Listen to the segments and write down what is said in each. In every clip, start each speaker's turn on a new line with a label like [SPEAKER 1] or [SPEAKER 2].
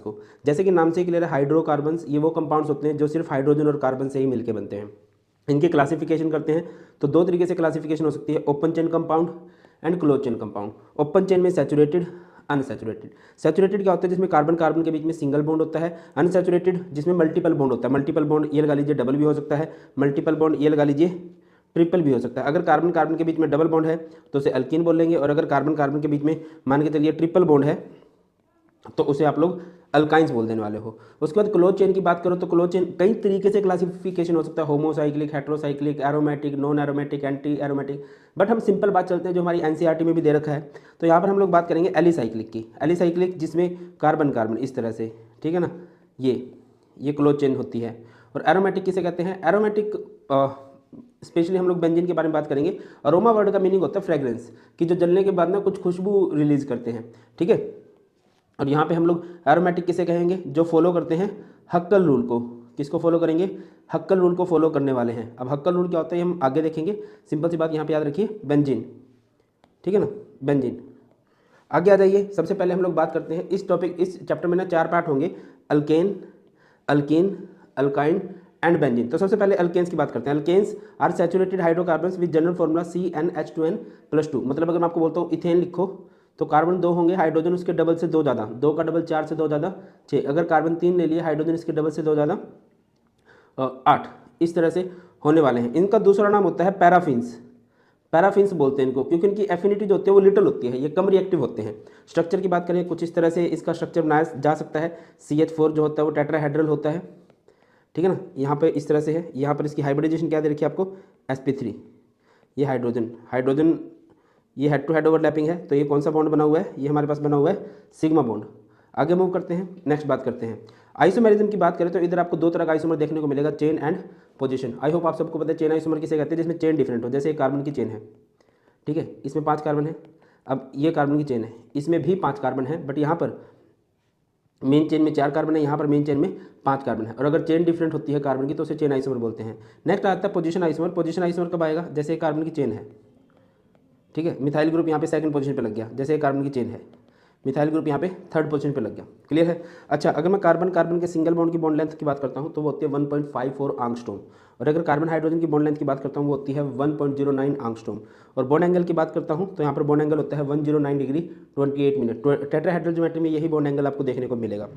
[SPEAKER 1] को। जैसे कि नाम से क्लियर है, हाइड्रोकार्बन्स ये वो कंपाउंड्स होते हैं जो सिर्फ हाइड्रोजन और कार्बन से ही मिलकर बनते हैं। इनकी क्लासिफिकेशन करते हैं तो दो तरीके से क्लासिफिकेशन हो सकती है, open chain compound and close chain compound. Open chain में सैचुरेटेड, अनसैचुरेटेड। सैचुरेटेड क्या होता है, जिसमें कार्बन कार्बन के बीच में सिंगल बॉन्ड होता है। अनसैचुरेटेड जिसमें मल्टीपल बॉन्ड होता है। मल्टीपल बॉन्ड ये लगा लीजिए डबल भी हो सकता है, मल्टीपल बॉन्ड ये लगा लीजिए ट्रिपल भी हो सकता है। अगर कार्बन कार्बन के बीच में डबल बॉन्ड है तो उसे अल्कीन बोल लेंगे, और अगर कार्बन कार्बन के बीच में मान के चलिए ट्रिपल बॉन्ड है तो उसे आप लोग अल्काइंस बोल देने वाले हो। उसके बाद क्लोज चेन की बात करो तो क्लोज चेन कई तरीके से क्लासिफिकेशन हो सकता है, homocyclic, heterocyclic, aromatic, non aromatic, anti aromatic. But हम सिंपल बात चलते हैं जो हमारी एनसीईआरटी में भी दे रखा है। तो यहाँ पर हम लोग बात करेंगे एलिसाइक्लिक की। एलिसाइक्लिक जिसमें कार्बन कार्बन इस तरह से, ठीक है ना, ये क्लोज चेन होती है। और एरोमेटिक किसे कहते हैं, एरोमेटिक स्पेशली हम लोग बेंजीन के बारे में बात करेंगे। अरोमा वर्ड का मीनिंग होता है फ्रेग्रेंस, कि जो जलने के बाद ना कुछ खुशबू रिलीज करते हैं, ठीक है। और यहाँ पे हम लोग एरोमेटिक किसे कहेंगे, जो फॉलो करते हैं हक्कल रूल को। किसको फॉलो करेंगे, हक्कल रूल को फॉलो करने वाले हैं। अब हक्कल रूल क्या होता है हम आगे देखेंगे, सिंपल सी बात यहाँ पे याद रखिए, बेंजीन, ठीक है ना, बेंजीन। आगे आ जाइए, सबसे पहले हम लोग बात करते हैं इस टॉपिक, इस चैप्टर में ना 4 पार्ट होंगे, alkane, alkene, alkyne and benzene. तो सबसे पहले अल्केन्स की बात करते हैं। Alkanes are saturated hydrocarbons with general formula CnH2n+2। मतलब अगर मैं आपको बोलता हूँ इथेन लिखो तो कार्बन 2 होंगे, हाइड्रोजन उसके डबल से 2 ज़्यादा, 2 का डबल 4 से 2 ज़्यादा 6। अगर कार्बन 3 ले लिए, हाइड्रोजन इसके डबल से 2 ज़्यादा 8। इस तरह से होने वाले हैं। इनका दूसरा नाम होता है पैराफिन्स। पैराफिन्स बोलते हैं इनको क्योंकि इनकी एफिनिटी जो होती है वो लिटल होती है, ये कम रिएक्टिव होते हैं। स्ट्रक्चर की बात करें कुछ इस तरह से इसका स्ट्रक्चर बनाया जा सकता है। CH4 जो होता है वो टेट्राहेड्रल होता है, ठीक है ना, यहाँ पे इस तरह से है। यहाँ पर इसकी हाइब्रिडाइजेशन क्या दे रखी है आपको, sp3। ये हाइड्रोजन ये हेड टू हेड ओवरलैपिंग है, तो ये कौन सा बॉन्ड बना हुआ है, ये हमारे पास बना हुआ है सिग्मा बॉन्ड। आगे मूव करते हैं, नेक्स्ट बात करते हैं आइसोमेरिज्म की। बात करें तो इधर आपको 2 तरह का आइसोमर देखने को मिलेगा, chain and position. I hope आप सबको पता है चेन आइसोमर किसे कहते हैं, जिसमें चेन डिफरेंट हो। जैसे कार्बन की चेन है, ठीक है, इसमें 5 कार्बन है। अब ये कार्बन की चेन है, इसमें भी 5 कार्बन है, बट यहाँ पर मेन चेन में 4 कार्बन है, यहाँ पर मेन चेन में 5 कार्बन है। और अगर चेन डिफरेंट होती है कार्बन की तो उसे चेन आइसोमर बोलते हैं। नेक्स्ट आता है पोजीशन आइसोमर। पोजीशन आइसोमर कब आएगा, जैसे कार्बन की चेन है, ठीक है, मिथाइल ग्रुप यहाँ पे सेकंड पोजीशन पे लग गया, जैसे कार्बन की चेन है, मिथाइल ग्रुप यहाँ पे थर्ड पोजीशन पे लग गया। क्लियर है। अच्छा, अगर मैं कार्बन कार्बन के सिंगल बॉन्ड की बॉन्ड लेंथ की बात करता हूँ तो वो होती है 1.54 आंगस्ट्रोम। और अगर कार्बन हाइड्रोजन की बॉन्ड लेंथ की बात करता हूँ वो होती है 1.09 आंगस्ट्रोम। और बॉन्ड एंगल की बात करता हूँ तो यहाँ पर बॉन्ड एंगल होता है 109 डिग्री 28 मिनट। टेट्राहेड्रल ज्योमेट्री में यही बॉन्ड एंगल आपको देखने को मिलेगा।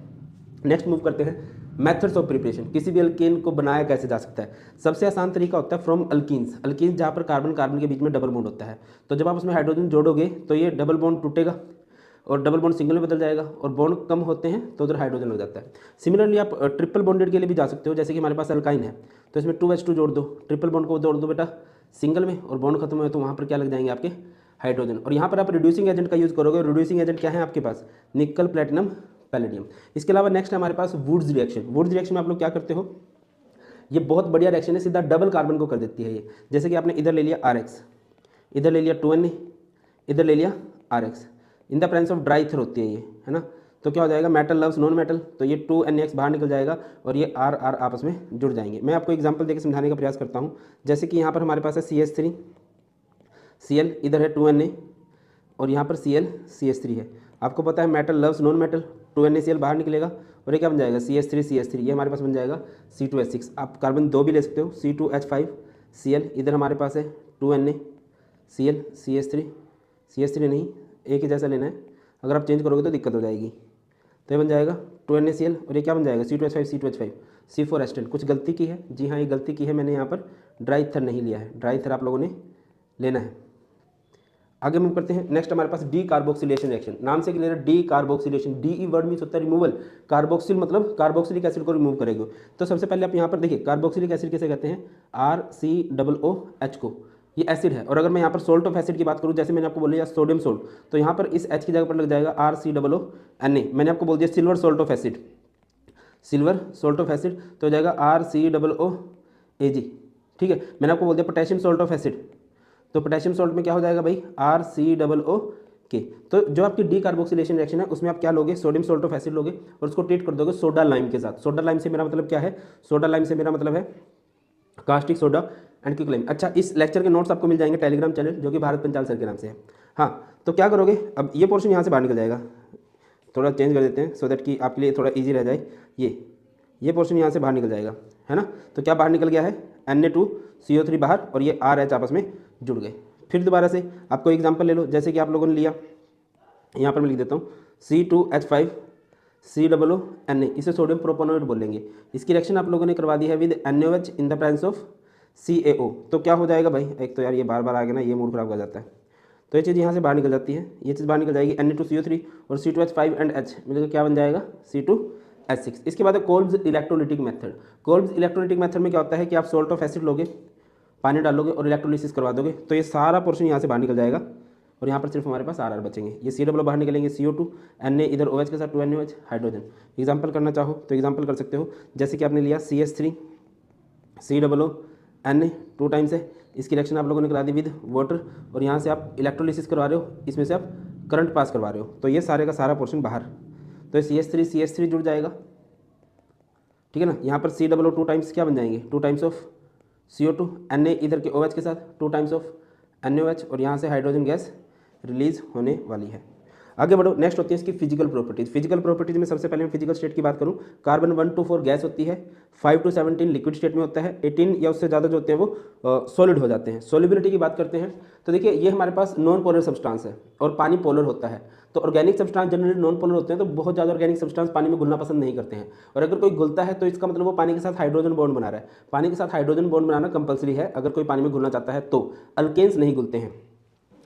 [SPEAKER 1] नेक्स्ट मूव करते हैं मेथड्स ऑफ प्रिपरेशन। किसी भी अल्केन को बनाया कैसे जा सकता है। सबसे आसान तरीका होता है फ्रॉम अल्कीन्स। अल्कीन्स जहाँ पर कार्बन कार्बन के बीच में डबल बॉन्ड होता है, तो जब आप उसमें हाइड्रोजन जोड़ोगे तो ये डबल बॉन्ड टूटेगा और डबल बॉन्ड सिंगल में बदल जाएगा, और बॉन्ड कम होते हैं तो उधर हाइड्रोजन लग जाता है। सिमिलरली आप ट्रिपल बॉन्डेड के लिए भी जा सकते हो, जैसे कि हमारे पास अल्काइन है तो इसमें 2H2 जोड़ दो, ट्रिपल बॉन्ड को जोड़ दो बेटा सिंगल में, और बॉन्ड खत्म हुए तो वहाँ पर क्या लग जाएंगे आपके, हाइड्रोजन। और यहाँ पर आप रिड्यूसिंग एजेंट का यूज़ करोगे। रिड्यूसिंग एजेंट क्या है आपके पास, निकल, प्लेटिनम, पैलेडियम। इसके अलावा नेक्स्ट है हमारे पास वुड्स रिएक्शन। वुड्स रिएक्शन में आप लोग क्या करते हो, ये बहुत बढ़िया रिएक्शन है, सीधा डबल कार्बन को कर देती है ये। जैसे कि आपने इधर ले लिया RX, इधर ले लिया 2Na, इधर ले लिया RX, in the presence of dry ether होती है ये, है ना। तो क्या हो जाएगा, मेटल लव्स नॉन मेटल, तो ये 2NX बाहर निकल जाएगा और ये R आपस में जुड़ जाएंगे। मैं आपको एग्जांपल देकर समझाने का प्रयास करता हूँ। जैसे कि यहाँ पर हमारे पास है CH3 Cl, इधर है 2Na और यहाँ पर Cl CH3 है। आपको पता है metal loves non metal, 2NaCl बाहर निकलेगा और ये क्या बन जाएगा, CH3 ये हमारे पास बन जाएगा C2H6। आप कार्बन 2 भी ले सकते हो, C2H5 Cl, इधर हमारे पास है 2Na Cl CH3 नहीं, एक ही जैसा लेना है, अगर आप चेंज करोगे तो दिक्कत हो जाएगी। तो ये बन जाएगा 2NaCl और ये क्या बन जाएगा C2H5 C4H10। कुछ गलती की है, जी हाँ ये गलती की है, मैंने यहाँ पर ड्राई ईथर नहीं लिया है, ड्राई ईथर आप लोगों ने लेना है। आगे मूव करते हैं। नेक्स्ट हमारे पास डी कार्बोक्सिलेशन रिएक्शन। नाम से क्लियर है, D carboxylation. DE word means होता है रिमूवल। कार्बोक्सिल मतलब कार्बोक्सिलिक एसिड को रिमूव करेगा। तो सबसे पहले आप यहाँ पर देखिए कार्बोक्सिलिक एसिड कैसे कहते हैं, RCOOH को, ये एसिड है। और अगर मैं यहाँ पर सोल्ट ऑफ एसिड की बात करूँ, जैसे मैंने आपको बोला सोडियम सोल्ट, तो यहाँ पर इस H की जगह पर लग जाएगा RCOONA। मैंने आपको बोल दिया silver salt of acid, silver salt of acid तो हो जाएगा RCOOAG, ठीक है। मैंने आपको बोल दिया पोटेशियम सोल्ट ऑफ एसिड, तो पोटेशियम सॉल्ट में क्या हो जाएगा भाई, RCOOK। तो जो आपकी डी कार्बोक्सिलेशन रिएक्शन है उसमें आप क्या लोगे, सोडियम सॉल्ट ऑफ एसिड लोगे और उसको ट्रीट कर दोगे सोडा लाइम के साथ। सोडा लाइम से मेरा मतलब क्या है, सोडा लाइम से मेरा मतलब है कास्टिक सोडा एंड क्विकलाइम। अच्छा, इस लेक्चर के नोट्स आपको मिल जाएंगे टेलीग्राम चैनल जो कि भारत पंचाल सर के नाम से है। हाँ, तो क्या करोगे, अब ये पोर्शन यहाँ से बाहर निकल जाएगा, थोड़ा चेंज कर देते हैं सो दैट कि आपके लिए थोड़ा ईजी रह जाए। ये पोर्शन यहाँ से बाहर निकल जाएगा, है ना। तो क्या बाहर निकल गया है, Na2CO3 बाहर और ये RH आपस में जुड़ गए। फिर दोबारा से आपको एग्जांपल ले लो, जैसे कि आप लोगों ने लिया, यहाँ पर मैं लिख देता हूँ C2H5COO Na, इसे सोडियम प्रोपोनोएट बोलेंगे। इसकी रिएक्शन आप लोगों ने करवा दी है with NaOH in the presence of CaO। तो क्या हो जाएगा भाई, एक तो यार ये बार बार आ गया ना, ये मूड खराब हो जाता है। तो ये चीज़ यहाँ से बाहर निकल जाती है, ये चीज़ बाहर निकल जाएगी। Na2CO3 और C2H5 एंड H मिलकर क्या बन जाएगा, C2H6। इसके बाद Kolbe's electrolytic method. Kolbe's electrolytic method में क्या होता है कि आप सॉल्ट ऑफ एसिड लोगे, पानी डालोगे और इलेक्ट्रोलिसिस करवा दोगे, तो ये सारा पोर्शन यहाँ से बाहर निकल जाएगा और यहाँ पर सिर्फ हमारे पास RR बचेंगे। ये COO बाहर निकलेंगे, CO2 Na इधर OH के साथ 2NaOH हाइड्रोजन। एग्जाम्पल करना चाहो तो एग्जाम्पल कर सकते हो, जैसे कि आपने लिया CH3COO Na 2 टाइम्स है, इसकी रिएक्शन आप लोगों ने करा दी विद वाटर और यहाँ से आप इलेक्ट्रोलिसिस करवा रहे हो, इसमें से आप करंट पास करवा रहे हो, तो ये सारे का सारा पोर्शन बाहर। तो CH3 जुड़ जाएगा, ठीक है ना। यहाँ पर COO 2 टाइम्स क्या बन जाएंगे, 2 टाइम्स ऑफ CO2, Na इधर के OH के साथ 2 टाइम्स ऑफ NaOH और यहाँ से हाइड्रोजन गैस रिलीज होने वाली है। आगे बढ़ो, नेक्स्ट होती है इसकी फिजिकल प्रॉपर्टीज। फिजिकल प्रॉपर्टीज में सबसे पहले मैं फिजिकल स्टेट की बात करूँ, कार्बन 1 to 4 गैस होती है, 5 to 17 लिक्विड स्टेट में होता है, 18 या उससे ज़्यादा जो होते हैं वो सॉलिड हो जाते हैं। सॉल्युबिलिटी की बात करते हैं तो देखिए ये हमारे पास नॉन पोलर सब्सटेंस है और पानी पोलर होता है। तो organic substance generally non polar होते हैं, तो बहुत ज़्यादा ऑर्गेनिक सब्सटेंस पानी में घुलना पसंद नहीं करते हैं, और अगर कोई घुलता है तो इसका मतलब वो पानी के साथ हाइड्रोजन बॉन्ड बना रहा है। पानी के साथ हाइड्रोजन बॉन्ड बनाना कंपलसरी है अगर कोई पानी में घुलना चाहता है तो। अल्केन्स नहीं घुलते हैं,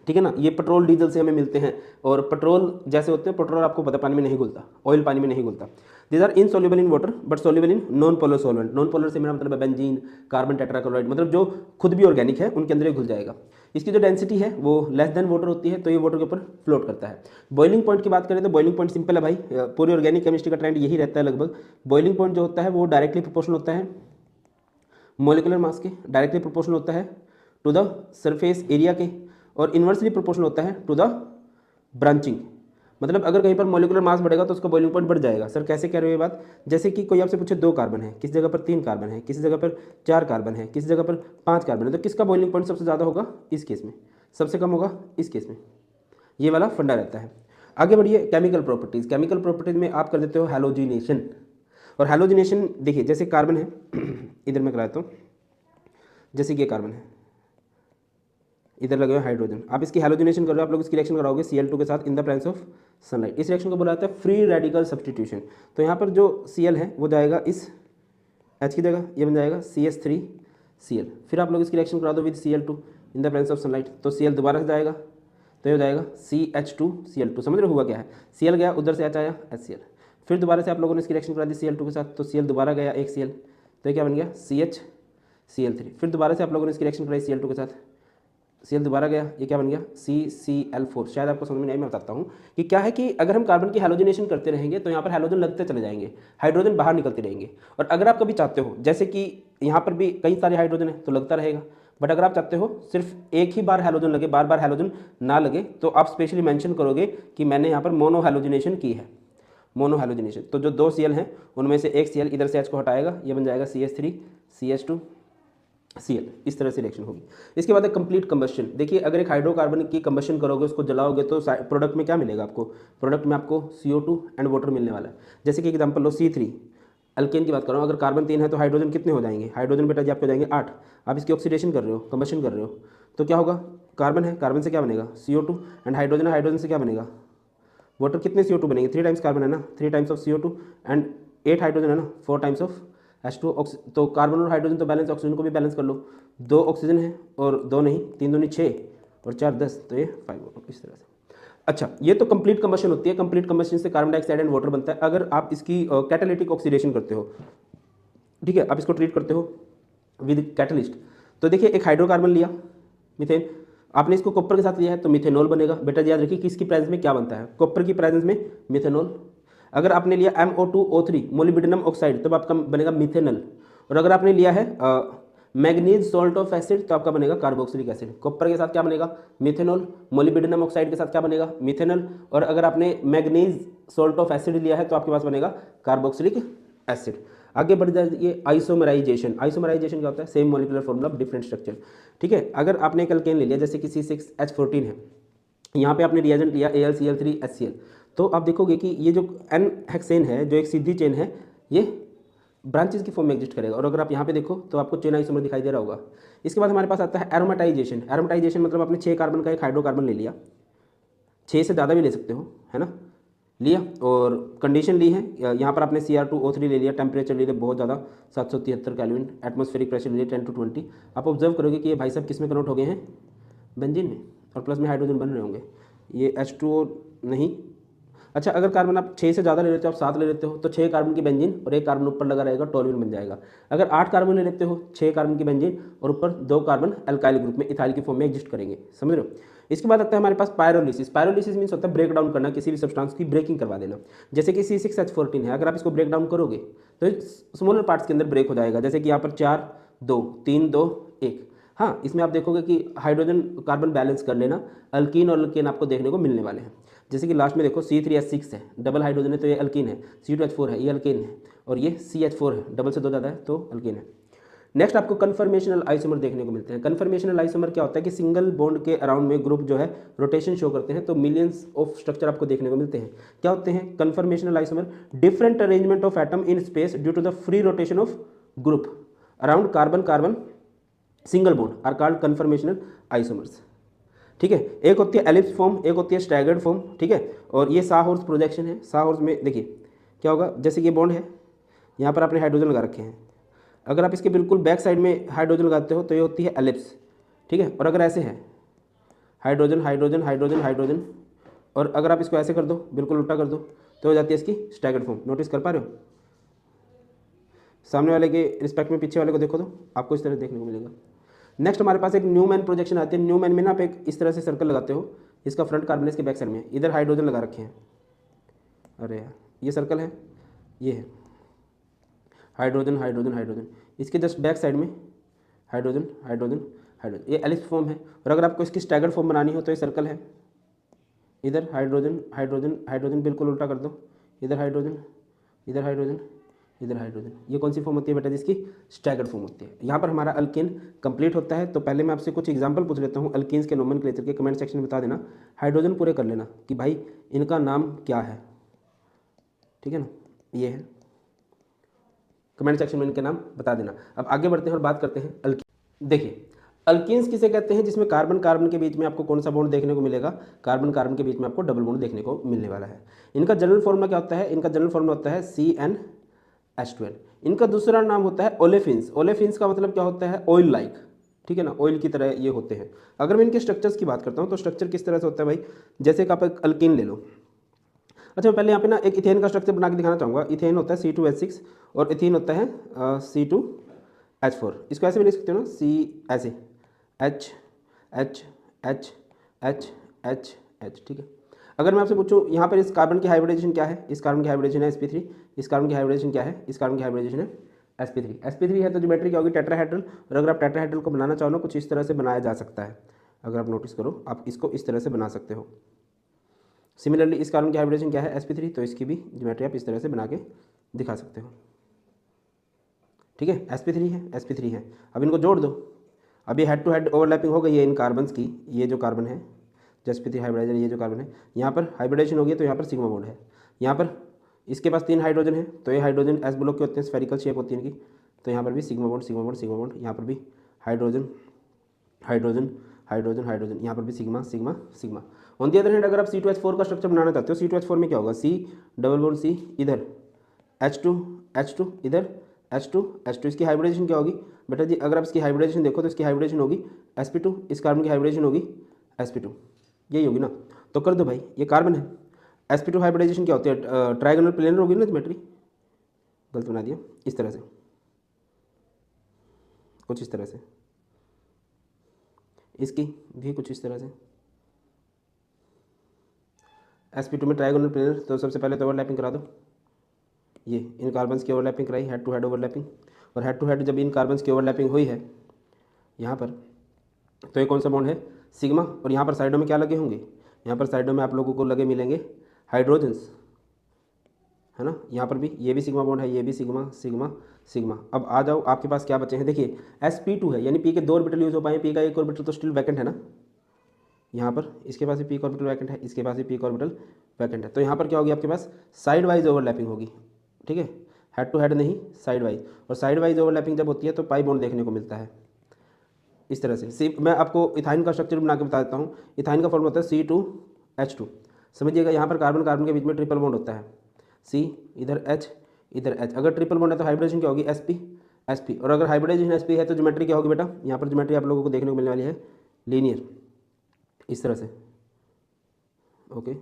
[SPEAKER 1] ठीक है ना। ये पेट्रोल डीजल से हमें मिलते हैं, और पेट्रोल जैसे होते हैं, पेट्रोल आपको पता पानी में नहीं घुलता, ऑयल पानी में नहीं घुलता। These are insoluble in water but soluble in non polar solvent. Non polar से मेरा मतलब है बेंजीन, कार्बन टेट्राक्लोराइड, मतलब जो खुद भी ऑर्गेनिक है उनके अंदर ये घुल जाएगा। इसकी जो डेंसिटी है वो लेस देन वाटर होती है, तो ये वाटर के ऊपर फ्लोट करता है। बॉइलिंग पॉइंट की बात करें तो बॉइलिंग पॉइंट सिंपल है भाई, पूरी ऑर्गेनिक केमिस्ट्री का ट्रेंड यही रहता है लगभग। बॉइलिंग पॉइंट जो होता है वो डायरेक्टली प्रोपोर्शनल होता है मॉलिक्यूलर मास के, डायरेक्टली प्रोपोर्शनल होता है टू द सरफेस एरिया के, और इन्वर्सली प्रोपोर्शनल होता है टू द ब्रांचिंग। मतलब अगर कहीं पर मॉलिक्यूलर मास बढ़ेगा तो उसका बॉइलिंग पॉइंट बढ़ जाएगा। सर कैसे कह रहे हो ये बात, जैसे कि कोई आपसे पूछे 2 कार्बन है, किसी जगह पर 3 कार्बन है, किसी जगह पर 4 कार्बन है, किसी जगह पर 5 कार्बन है, तो किसका बॉइलिंग पॉइंट सबसे ज़्यादा होगा, इस केस में, सबसे कम होगा इस केस में। ये वाला फंडा रहता है। आगे बढ़िए, केमिकल प्रॉपर्टीज़। केमिकल प्रॉपर्टीज़ में आप कर देते हो हैलोजिनेशन, और हैलोजिनेशन देखिए जैसे कार्बन है इधर मैं कराता हूँ, जैसे कि ये कार्बन है, इधर लगे हुए हाइड्रोजन, आप इसकी हैलोजिनेशन कर रहे हो, आप लोग इसकी रिएक्शन कराओगे Cl2 के साथ in the presence of sunlight. इस रिएक्शन को बोला जाता है फ्री रेडिकल सब्सटीट्यूशन। तो यहाँ पर जो Cl है वो जाएगा इस H की जगह, ये बन जाएगा CH3Cl। फिर आप लोग इसकी रिएक्शन करा दो with Cl2 in the presence of sunlight, तो Cl दोबारा से जाएगा, तो ये हो जाएगा CH2Cl2। समझ रहे हो हुआ क्या है, Cl गया उधर से H आया HCl, फिर दोबारा से आप लोगों ने इसकी रिएक्शन करा दी Cl2 के साथ, तो Cl दोबारा गया एक Cl, तो क्या बन गया CHCl3। फिर दोबारा से आप लोगों ने इसकी रिएक्शन कराई Cl2 के साथ, Cl दोबारा गया, ये क्या बन गया CCl4। शायद आपको समझ में नहीं आई, मैं बताता हूँ कि क्या है कि अगर हम कार्बन की हैलोजिनेशन करते रहेंगे तो यहाँ पर हैलोजन लगते चले जाएंगे, हाइड्रोजन बाहर निकलते रहेंगे। और अगर आप कभी चाहते हो, जैसे कि यहाँ पर भी कई सारे हाइड्रोजन है तो लगता रहेगा, बट अगर आप चाहते हो सिर्फ एक ही बार हैलोजन लगे, बार बार हैलोजन ना लगे, तो आप स्पेशली मेंशन करोगे कि मैंने यहाँ पर मोनो हैलोजिनेशन की है, मोनो हैलोजिनेशन। तो जो 2 Cl हैं उनमें से एक Cl इधर से H को हटाएगा, ये बन जाएगा CH3CH2Cl। इस तरह से रिएक्शन होगी। इसके बाद है कंप्लीट कंबस्शन। देखिए अगर एक हाइड्रोकार्बन की कंबस्शन करोगे, उसको जलाओगे, तो प्रोडक्ट में क्या मिलेगा आपको, प्रोडक्ट में आपको CO2 एंड वाटर मिलने वाला है। जैसे कि एग्जांपल लो C3 अल्केन की बात कर रहा हूँ, अगर कार्बन 3 है तो हाइड्रोजन कितने हो जाएंगे, हाइड्रोजन बेटा जी आपके हो जाएंगे 8। आप इसकी ऑक्सीडेशन कर रहे हो, कंबस्शन कर रहे हो, तो क्या होगा, कार्बन है, कार्बन से क्या बनेगा CO2 एंड हाइड्रोजन है, हाइड्रोजन से क्या बनेगा वाटर। कितने CO2 बनेंगे, 3 टाइम्स कार्बन है ना, 3 times of CO2 and 8 hydrogen है ना, 4 टाइम्स ऑफ H2। तो कार्बन और हाइड्रोजन तो बैलेंस, ऑक्सीजन को भी बैलेंस कर लो, 2 ऑक्सीजन है और 2 नहीं, 3 दूनी 6 और 4 10, तो ये 5 इस तरह से। अच्छा, ये तो कंप्लीट कंबस्शन होती है। कंप्लीट कंबस्शन से कार्बन डाइऑक्साइड एंड वाटर बनता है। अगर आप इसकी कैटालिटिक ऑक्सीडेशन करते हो, ठीक है, आप इसको ट्रीट करते हो विद कैटलिस्ट, तो देखिए एक हाइड्रोकार्बन लिया मीथेन, आपने इसको कॉपर के साथ लिया है तो मिथेनॉल बनेगा। बेटा याद रखिए कि इसकी प्रेजेंस में क्या बनता है, कॉपर की प्रेजेंस में मिथेनॉल। अगर आपने लिया MO2O3 मोलिब्डेनम ऑक्साइड, तब आपका बनेगा मिथेनल। और अगर आपने लिया है मैग्नीज सॉल्ट ऑफ एसिड, तो आपका बनेगा कार्बोक्सिलिक एसिड। कॉपर के साथ क्या बनेगा, मिथेनॉल। मोलिब्डेनम ऑक्साइड के साथ क्या बनेगा, मिथेनल। और अगर आपने मैग्नीज सॉल्ट ऑफ एसिड लिया है तो आपके पास बनेगा कार्बोक्सिलिक एसिड। आगे बढ़ जाइए, आइसोमराइजेशन। आइसोमराइजेशन क्या होता है, same molecular formula different structure, ठीक है। अगर आपने एक अल्केन ले लिया जैसे कि C6H14 है, यहाँ पे आपने रिएजेंट लिया AlCl3HCl, तो आप देखोगे कि ये जो एन हेक्सेन है, जो एक सीधी चेन है, ये ब्रांचेस की फॉर्म में एग्जिस्ट करेगा। और अगर आप यहाँ पे देखो तो आपको चेन आइसोमर दिखाई दे रहा होगा। इसके बाद हमारे पास आता है एरोमेटाइजेशन। एरोमेटाइजेशन मतलब आपने 6 कार्बन का एक हाइड्रोकार्बन ले लिया, 6 से ज़्यादा भी ले सकते हो, है ना, लिया, और कंडीशन ली है, यहाँ पर आपने Cr2O3 ले लिया, टेम्परेचर ले लिया बहुत ज़्यादा 773 केल्विन, एटमॉस्फेरिक प्रेशर ले लिया 10 to 20। आप ऑब्जर्व करोगे कि ये भाई साहब किस में कन्वर्ट हो गए हैं, बेंजीन में, और प्लस में हाइड्रोजन बन रहे होंगे। ये H2O नहीं, अच्छा अगर कार्बन आप 6 से ज़्यादा ले लेते हो, आप 7 ले लेते हो, तो 6 कार्बन की बेंजीन और 1 कार्बन ऊपर लगा रहेगा, टोल्यूइन बन जाएगा। अगर 8 कार्बन ले लेते हो, 6 कार्बन की बेंजीन और ऊपर 2 कार्बन अल्काइल ग्रुप में इथाइल की फॉर्म में एग्जिस्ट करेंगे, समझ रहे हो। इसके बाद आता है हमारे पास पायरोलिसिस। पायरोलिसिस मीन्स होता है ब्रेक डाउन करना, किसी भी सब्सटेंस की ब्रेकिंग करवा देना। जैसे कि C6H14 है, अगर आप इसको ब्रेक डाउन करोगे तो स्मॉलर पार्ट्स के अंदर ब्रेक हो जाएगा, जैसे कि यहाँ पर 4 2 3 2 1। हाँ, इसमें आप देखोगे कि हाइड्रोजन कार्बन बैलेंस कर लेना, अल्कीन और अल्केन आपको देखने को मिलने वाले हैं। जैसे कि लास्ट में देखो C3H6 है, डबल हाइड्रोजन है तो ये अल्कीन है, C2H4 है ये अल्केन है, और ये CH4 है, डबल से 2 ज़्यादा है तो अल्केन है। नेक्स्ट आपको कन्फर्मेशनल आइसोमर देखने को मिलते हैं। कन्फर्मेशनल आइसोमर क्या होता है कि सिंगल बॉन्ड के अराउंड में ग्रुप जो है रोटेशन शो करते हैं, तो मिलियंस ऑफ स्ट्रक्चर आपको देखने को मिलते हैं। क्या होते हैं conformational isomer? Different arrangement of atom in space due to the free rotation of group around carbon carbon single bond are called conformational isomers. ठीक है, एक होती है एलिप्स फॉर्म, एक होती है स्टैगर्ड फॉर्म, ठीक है। और ये साहॉर्स प्रोजेक्शन है। साहॉर्स में देखिए क्या होगा, जैसे कि ये बॉन्ड है, यहाँ पर आपने हाइड्रोजन लगा रखे हैं, अगर आप इसके बिल्कुल बैक साइड में हाइड्रोजन लगाते हो तो ये होती है एलिप्स, ठीक है। और अगर ऐसे है हाइड्रोजन हाइड्रोजन हाइड्रोजन हाइड्रोजन, और अगर आप इसको ऐसे कर दो, बिल्कुल उल्टा कर दो, तो हो जाती है इसकी स्टैगर्ड फॉर्म। नोटिस कर पा रहे हो? सामने वाले के रिस्पेक्ट में पीछे वाले को देखो तो आपको इस तरह देखने को मिलेगा। नेक्स्ट हमारे पास एक न्यूमैन प्रोजेक्शन आती है। न्यूमैन में ना आप एक इस तरह से सर्कल लगाते हो, इसका फ्रंट कार्बन इसके बैक साइड में, इधर हाइड्रोजन लगा रखे हैं, अरे यार ये सर्कल है, ये है हाइड्रोजन हाइड्रोजन हाइड्रोजन, इसके जस्ट बैक साइड में हाइड्रोजन हाइड्रोजन हाइड्रोजन, ये एलिप्स फॉर्म है। और अगर आपको इसकी स्टैगर्ड फॉर्म बनानी हो तो ये सर्कल है, इधर हाइड्रोजन हाइड्रोजन हाइड्रोजन, बिल्कुल उल्टा कर दो, इधर हाइड्रोजन इधर हाइड्रोजन इधर हाइड्रोजन। ये कौन सी फॉर्म होती है बेटा? जिसकी स्टैगर्ड फॉर्म होती है। यहाँ पर हमारा अल्केन कंप्लीट होता है। तो पहले मैं आपसे कुछ एग्जांपल पूछ लेता हूँ अल्केन्स के नोमेनक्लेचर के, कमेंट सेक्शन में बता देना, हाइड्रोजन पूरे कर लेना कि भाई इनका नाम क्या है, ठीक है ना। ये है, कमेंट सेक्शन में इनके नाम बता देना। अब आगे बढ़ते हैं और बात करते हैं अल्कीन। देखिए अल्कीन्स किसे कहते हैं? जिसमें कार्बन कार्बन के बीच में आपको कौन सा बॉन्ड देखने को मिलेगा? कार्बन कार्बन के बीच में आपको डबल बॉन्ड देखने को मिलने वाला है। इनका जनरल फॉर्मूला क्या होता है? इनका जनरल फॉर्मूला होता है CnH12। इनका दूसरा नाम होता है ओलेफिन्स। ओलेफिन्स का मतलब क्या होता है? ऑयल लाइक, ठीक है ना, ऑयल की तरह ये होते हैं। अगर मैं इनके स्ट्रक्चर्स की बात करता हूँ तो स्ट्रक्चर किस तरह से होता है भाई? जैसे कि आप एक अल्कीन ले लो। अच्छा मैं पहले यहाँ पे ना एक इथेन का स्ट्रक्चर बना के दिखाना चाहूँगा। इथेन होता है C2H6 और इथीन होता है C2H4। इसको ऐसे भी लिख सकते हो ना, C ऐसे H H H H H H, ठीक है। अगर मैं आपसे पूछूं यहाँ पर इस कार्बन की हाइब्रिडाइजेशन क्या है? इस कार्बन की हाइब्रिडाइजेशन है sp3। इस कार्बन की हाइब्रिडाइजेशन क्या है? इस कार्बन की हाइब्रिडाइजेशन है sp3। sp3 है तो ज्योमेट्री क्या होगी? टेट्राहेड्रल। और अगर आप टेट्राहेड्रल को बनाना चाहो ना, कुछ इस तरह से बनाया जा सकता है। अगर आप नोटिस करो, आप इसको इस तरह से बना सकते हो। सिमिलरली इस कार्बन की हाइब्रिडेशन क्या है? sp3, तो इसकी भी ज्योमेट्री आप इस तरह से बना के दिखा सकते हो, ठीक है। sp3 है, sp3 है। अब इनको जोड़ दो, अभी हेड टू हेड ओवरलैपिंग हो गई है इन कार्बन्स की। ये जो कार्बन है जो sp3 हाइब्रिडाइजर, ये जो कार्बन है, यहाँ पर हाइब्रिडेशन हो गई तो यहाँ पर सिग्मा बॉन्ड है। यहाँ पर इसके पास 3 हाइड्रोजन है तो ये हाइड्रोजन एस ब्लॉक के होते हैं, स्फेरिकल शेप होती है इनकी, तो यहाँ पर भी sigma bond sigma bond sigma bond, यहाँ पर भी हाइड्रोजन हाइड्रोजन हाइड्रोजन हाइड्रोजन, यहाँ पर भी sigma sigma sigma. On the other hand अगर आप C2H4 का स्ट्रक्चर बनाना चाहते हो, C2H4 में क्या होगा? C डबल बॉन्ड C, इधर H2 इधर H2 इसकी हाइब्रिडेशन क्या होगी बेटा जी? अगर आप इसकी हाइब्रिडेशन देखो तो इसकी हाइब्रिडेशन होगी sp2, इस कार्बन की हाइब्रिडेशन होगी sp2, यही होगी ना। तो कर दो भाई, ये कार्बन है, sp2 हाइब्रिडेशन क्या होती है? ट्राइगोनल प्लेनर होगी ना ज्योमेट्री, गलत बना दिया, इस तरह से, कुछ इस तरह से, इसकी भी कुछ इस तरह से। sp2 में ट्राइगोनल प्लेनर, तो सबसे पहले तो ओवरलैपिंग करा दो, ये इन कार्बन्स की ओवरलैपिंग कराई, हेड टू हेड ओवरलैपिंग। और हेड टू हेड जब इन कार्बन्स की ओवरलैपिंग हुई है यहाँ पर, तो ये कौन सा बॉन्ड है? सिग्मा। और यहाँ पर साइडों में क्या लगे होंगे? यहाँ पर साइडों में आप लोगों को लगे मिलेंगे हाइड्रोजन्स, है ना। यहाँ पर भी ये भी सिग्मा बॉन्ड है, ये भी सिग्मा सिग्मा सिग्मा। अब आ जाओ, आपके पास क्या बचे हैं? देखिए sp2 है, यानी p के 2 ऑर्बिटल यूज हो पाए, p का एक ऑर्बिटल तो स्टिल वैकेंट है ना। यहाँ पर इसके पास भी p का ऑर्बिटल वैकेंट है, इसके पास भी p का ऑर्बिटल वैकेंट है। तो यहाँ पर क्या होगी आपके पास साइड वाइज ओवरलैपिंग होगी, ठीक है, हेड टू हेड नहीं, साइड वाइज। और साइड वाइज ओवरलैपिंग जब होती है तो पाई बॉन्ड देखने को मिलता है इस तरह से। मैं आपको इथाइन का स्ट्रक्चर बना के बता देता हूँ। इथाइन का फॉर्मूला होता है C2H2। समझिएगा, यहाँ पर कार्बन कार्बन के बीच में ट्रिपल बॉन्ड होता है, C इधर H इधर H। अगर ट्रिपल बॉन्ड है तो हाइब्रिडेशन क्या होगी, sp। और अगर हाइब्रिडेशन sp है तो ज्योमेट्री क्या होगी बेटा, यहाँ पर ज्योमेट्री आप लोगों को देखने को मिलने वाली है लीनियर, इस तरह से। ओके,